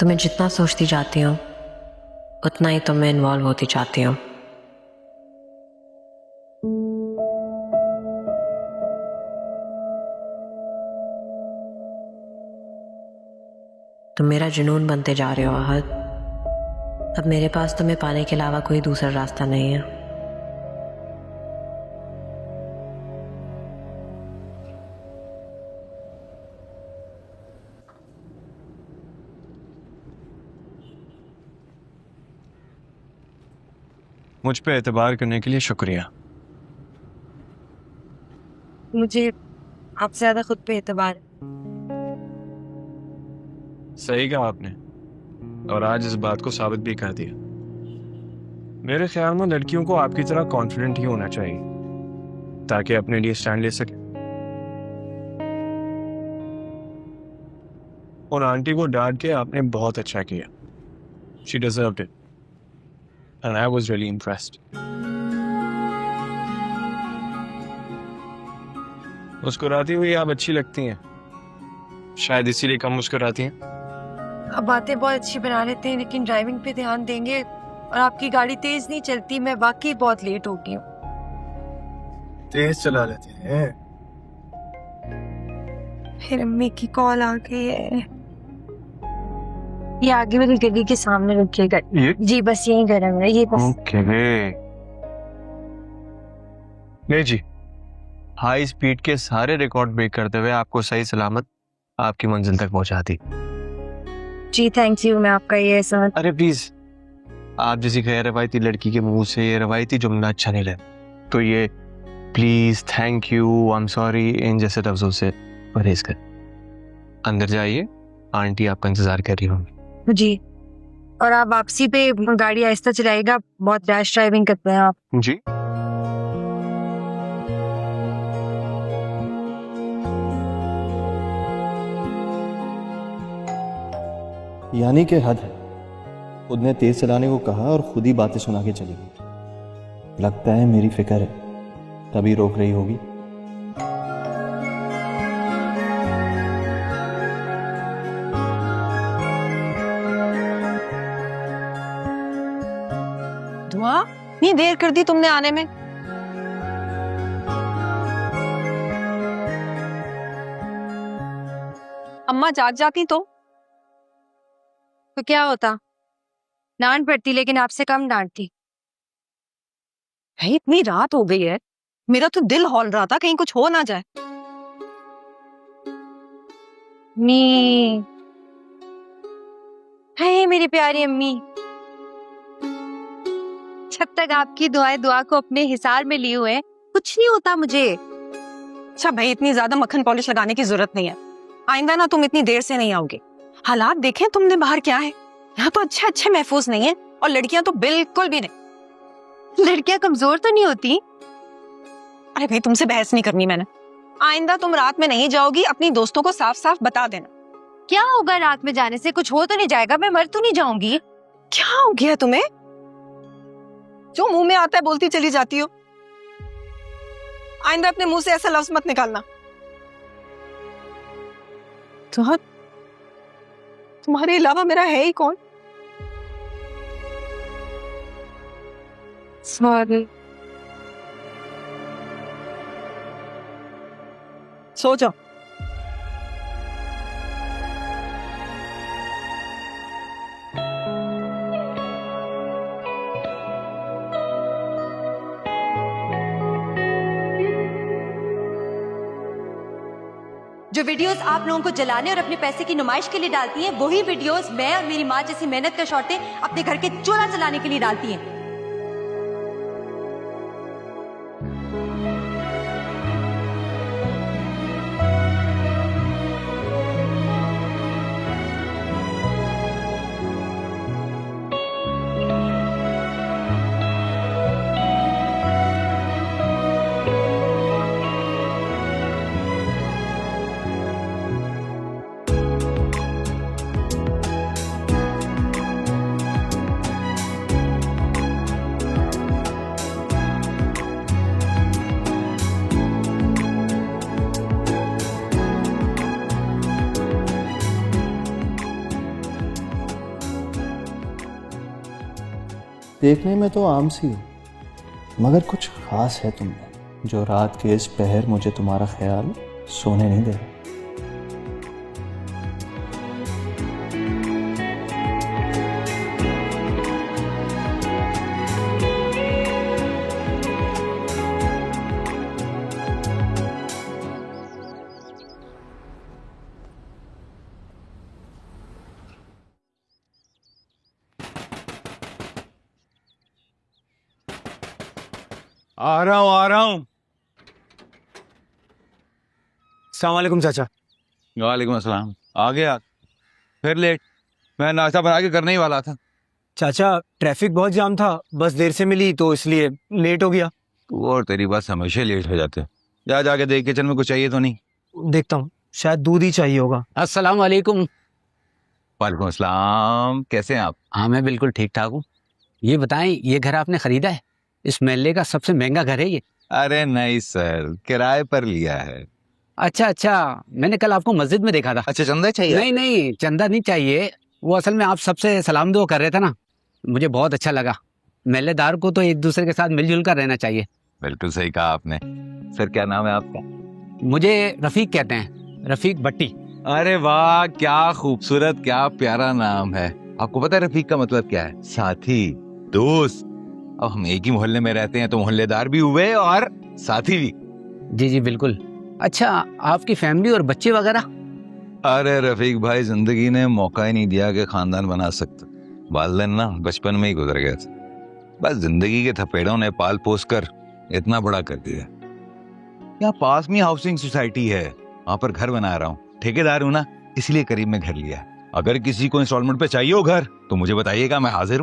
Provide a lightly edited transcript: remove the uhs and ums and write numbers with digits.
तो मैं जितना सोचती जाती हूँ उतना ही तो मैं इन्वॉल्व होती जाती हूँ। तुम मेरा जुनून बनते जा रहे हो आहद। अब मेरे पास तुम्हें पाने के अलावा कोई दूसरा रास्ता नहीं है। मुझ पे एतबार करने के लिए शुक्रिया। मुझे आपसे ज्यादा खुद पे एतबार। सही कहा आपने, और आज इस बात को साबित भी कर दिया। मेरे ख्याल में लड़कियों को आपकी तरह कॉन्फिडेंट ही होना चाहिए ताकि अपने लिए स्टैंड ले सके। और आंटी को डांट के आपने बहुत अच्छा किया। She deserved it. And I was really impressed. मुस्कुराती हुई आप अच्छी लगती हैं, शायद इसीलिए कम मुस्कुराती हैं। अब बातें बहुत अच्छी बना लेते हैं लेकिन ड्राइविंग पे ध्यान देंगे। और आपकी गाड़ी तेज नहीं चलती, मैं वाकई बहुत लेट हो गई हूँ। तेज चला लेते हैं। फिर अम्मी की कॉल आ गई है। ये आगे वाली गली के सामने रुकिएगा। जी बस यही घर है मेरा, ये बस। ओके नहीं जी, हाई स्पीड के सारे रिकॉर्ड ब्रेक करते हुए आपको सही सलामत आपकी मंजिल तक पहुंचा दी। जी थैंक यू, मैं आपका ये एहसान। अरे प्लीज, आप जैसी गैर रवायती लड़की के मुंह से ये रवायती जुमला अच्छा नहीं लगता, तो ये please, thank you, I am sorry इन जैसे लफ्जों से परहेज कर। अंदर जाइए, आंटी आपका इंतजार कर रही होंगी। जी, और आप वापसी पे गाड़ी आहिस्ता चलाइएगा, बहुत रैश ड्राइविंग करते हैं आप। जी यानी कि हद है। खुद ने तेज चलाने को कहा और खुद ही बातें सुना के चली गई। लगता है मेरी फिक्र है, तभी रोक रही होगी। दुआ, इतनी देर कर दी तुमने आने में। अम्मा जाग जाती तो क्या होता, डांट पड़ती, लेकिन आपसे कम डांटती। है, इतनी रात हो गई है, मेरा तो दिल हौल रहा था कहीं कुछ हो ना जाए। अम्मी, है मेरी प्यारी अम्मी। जब तक आपकी दुआएं दुआ को अपने हिसार में लिए हुए कुछ नहीं होता मुझे। अच्छा भाई, इतनी ज्यादा मक्खन पॉलिश लगाने की जरूरत नहीं है। आइंदा ना तुम इतनी देर से नहीं आओगे। हालात देखें तुमने बाहर क्या है, यहाँ तो अच्छे महफूज नहीं है, और लड़कियां तो बिल्कुल भी नहीं। लड़कियां कमजोर तो नहीं होती। अरे भाई, तुमसे बहस नहीं करनी मैंने। आइंदा तुम रात में नहीं जाओगी, अपनी दोस्तों को साफ साफ बता देना। क्या होगा रात में जाने से, कुछ हो तो नहीं जाएगा, मैं मर तो नहीं जाऊंगी। क्या हो गया तुम्हें, जो मुंह में आता है बोलती चली जाती हो। आइंदा अपने मुंह से ऐसा लफ्ज मत निकालना। तुम्हारे अलावा मेरा है ही कौन। सॉरी। सो जाओ। जो वीडियोस आप लोगों को जलाने और अपने पैसे की नुमाइश के लिए डालती हैं, वही वीडियोस मैं और मेरी माँ जैसी मेहनत कर औरतें अपने घर के चूल्हा चलाने के लिए डालती हैं। देखने में तो आम सी हो, मगर कुछ खास है तुम में, जो रात के इस पहर मुझे तुम्हारा ख्याल सोने नहीं दे रहा। आ रहा हूँ। अस्सलामुअलैकुम चाचा। वालेकुम अस्सलाम। आ गया फिर लेट? मैं नाश्ता बना के करने ही वाला था। चाचा ट्रैफिक बहुत जाम था, बस देर से मिली तो इसलिए लेट हो गया। तू और तेरी बस हमेशा लेट हो जाते। जा जाके देख किचन में कुछ चाहिए तो नहीं? देखता हूँ, शायद दूध ही चाहिए होगा। अस्सलाम वालेकुम। वालेकुम अस्सलाम। कैसे हैं आप? हाँ मैं बिल्कुल ठीक ठाक हूँ। ये बताएं, ये घर आपने खरीदा है? इस महल्ले का सबसे महंगा घर है ये। अरे नहीं सर, किराए पर लिया है। अच्छा, मैंने कल आपको मस्जिद में देखा था। अच्छा, चंदा चाहिए? नहीं, चंदा नहीं चाहिए। वो असल में आप सबसे सलाम दुआ कर रहे थे ना, मुझे बहुत अच्छा लगा। महल्लेदार को तो एक दूसरे के साथ मिलजुल कर रहना चाहिए। बिल्कुल सही कहा आपने। सर क्या नाम है आपका? मुझे रफीक कहते हैं, रफीक भट्टी। अरे वाह, क्या खूबसूरत, क्या प्यारा नाम है। आपको पता है रफीक का मतलब क्या है? साथी, दोस्त। अब हम एक ही मोहल्ले में रहते हैं तो मोहल्लेदार भी हुए और साथी भी। जी बिल्कुल। अच्छा, आपकी फैमिली और बच्चे वगैरह? अरे रफीक भाई, जिंदगी ने मौका ही नहीं दिया कि खानदान बना सकते। वालिदैन ना बचपन में ही गुजर गए थे। बस जिंदगी के थपेड़ों ने पाल पोस कर इतना बड़ा कर दिया। यहाँ पास में हाउसिंग सोसाइटी है, वहां पर घर बना रहा हूँ। ठेकेदार हूँ ना, इसलिए करीब में घर लिया है। अगर किसी को इंस्टॉलमेंट पे चाहिए हो घर तो मुझे बताइएगा, मैं हाजिर हूँ।